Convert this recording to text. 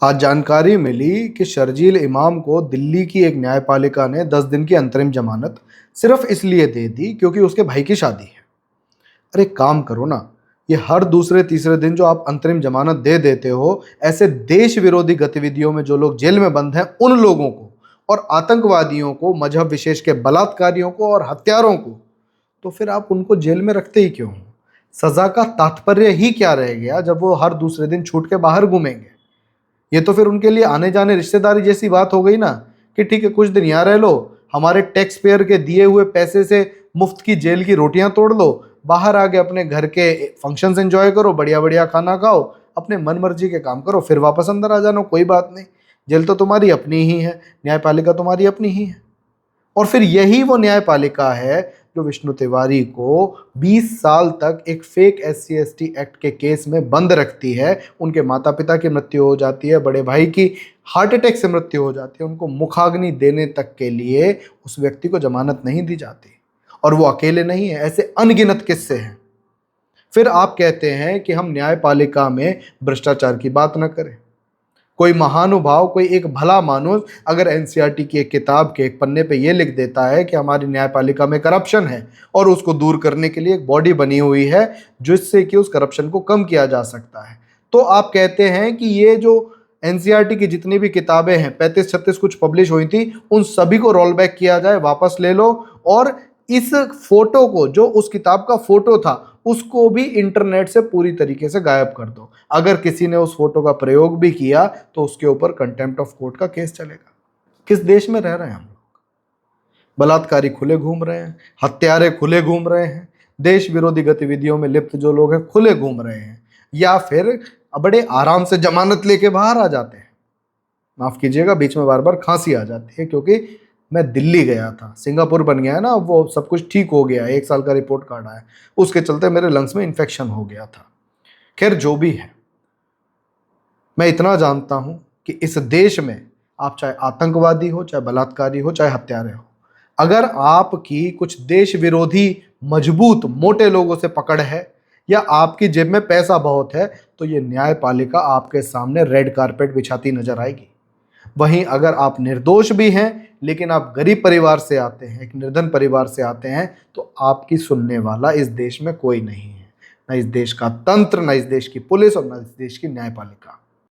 आज जानकारी मिली कि शर्जील इमाम को दिल्ली की एक न्यायपालिका ने 10 दिन की अंतरिम जमानत सिर्फ इसलिए दे दी क्योंकि उसके भाई की शादी है। अरे काम करो ना, ये हर दूसरे तीसरे दिन जो आप अंतरिम जमानत दे देते हो ऐसे देश विरोधी गतिविधियों में जो लोग जेल में बंद हैं उन लोगों को, और आतंकवादियों को, मजहब विशेष के बलात्कारियों को और हत्यारों को, तो फिर आप उनको जेल में रखते ही क्यों हो? सजा का तात्पर्य ही क्या रह गया जब वो हर दूसरे दिन छूट के बाहर घूमेंगे? ये तो फिर उनके लिए आने जाने रिश्तेदारी जैसी बात हो गई ना, कि ठीक है कुछ दिन यहाँ रह लो, हमारे टैक्स पेयर के दिए हुए पैसे से मुफ्त की जेल की रोटियां तोड़ लो, बाहर आके अपने घर के फंक्शंस एंजॉय करो, बढ़िया बढ़िया खाना खाओ, अपने मन मर्जी के काम करो, फिर वापस अंदर आ जाना, कोई बात नहीं। जेल तो तुम्हारी अपनी ही है, न्यायपालिका तुम्हारी अपनी ही है। और फिर यही वो न्यायपालिका है जो विष्णु तिवारी को 20 साल तक एक फेक SC/ST एक्ट के केस में बंद रखती है। उनके माता पिता की मृत्यु हो जाती है, बड़े भाई की हार्ट अटैक से मृत्यु हो जाती है, उनको मुखाग्नि देने तक के लिए उस व्यक्ति को जमानत नहीं दी जाती। और वो अकेले नहीं है, ऐसे अनगिनत किस्से हैं। फिर आप कहते हैं कि हम न्यायपालिका में भ्रष्टाचार की बात न करें। कोई महानुभाव, कोई एक भला मानुस अगर NCERT की एक किताब के एक पन्ने पे ये लिख देता है कि हमारी न्यायपालिका में करप्शन है और उसको दूर करने के लिए एक बॉडी बनी हुई है जिससे कि उस करप्शन को कम किया जा सकता है, तो आप कहते हैं कि ये जो NCERT की जितनी भी किताबें हैं 35-36 कुछ पब्लिश हुई थी उन सभी को रोल बैक किया जाए, वापस ले लो, और इस फोटो को, जो उस किताब का फोटो था, उसको भी इंटरनेट से पूरी तरीके से गायब कर दो। अगर किसी ने उस फोटो का प्रयोग भी किया तो उसके ऊपर कंटेम्प्ट ऑफ कोर्ट का केस चलेगा। किस देश में रह रहे हैं हम लोग? बलात्कारी खुले घूम रहे हैं, हत्यारे खुले घूम रहे हैं, देश विरोधी गतिविधियों में लिप्त जो लोग हैं खुले घूम रहे हैं, या फिर बड़े आराम से जमानत लेके बाहर आ जाते हैं। माफ कीजिएगा, बीच में बार बार खांसी आ जाती है, क्योंकि मैं दिल्ली गया था, सिंगापुर बन गया है ना, अब वो सब कुछ ठीक हो गया है, 1 साल का रिपोर्ट कार्ड आया, उसके चलते मेरे लंग्स में इन्फेक्शन हो गया था। खैर जो भी है, मैं इतना जानता हूं कि इस देश में आप चाहे आतंकवादी हो, चाहे बलात्कारी हो, चाहे हत्यारे हो, अगर आपकी कुछ देश विरोधी मजबूत मोटे लोगों से पकड़ है या आपकी जेब में पैसा बहुत है, तो ये न्यायपालिका आपके सामने रेड कारपेट बिछाती नजर आएगी। वहीं अगर आप निर्दोष भी हैं लेकिन आप गरीब परिवार से आते हैं, एक निर्धन परिवार से आते हैं, तो आपकी सुनने वाला इस देश में कोई नहीं है। न इस देश का तंत्र, न इस देश की पुलिस और न इस देश की न्यायपालिका।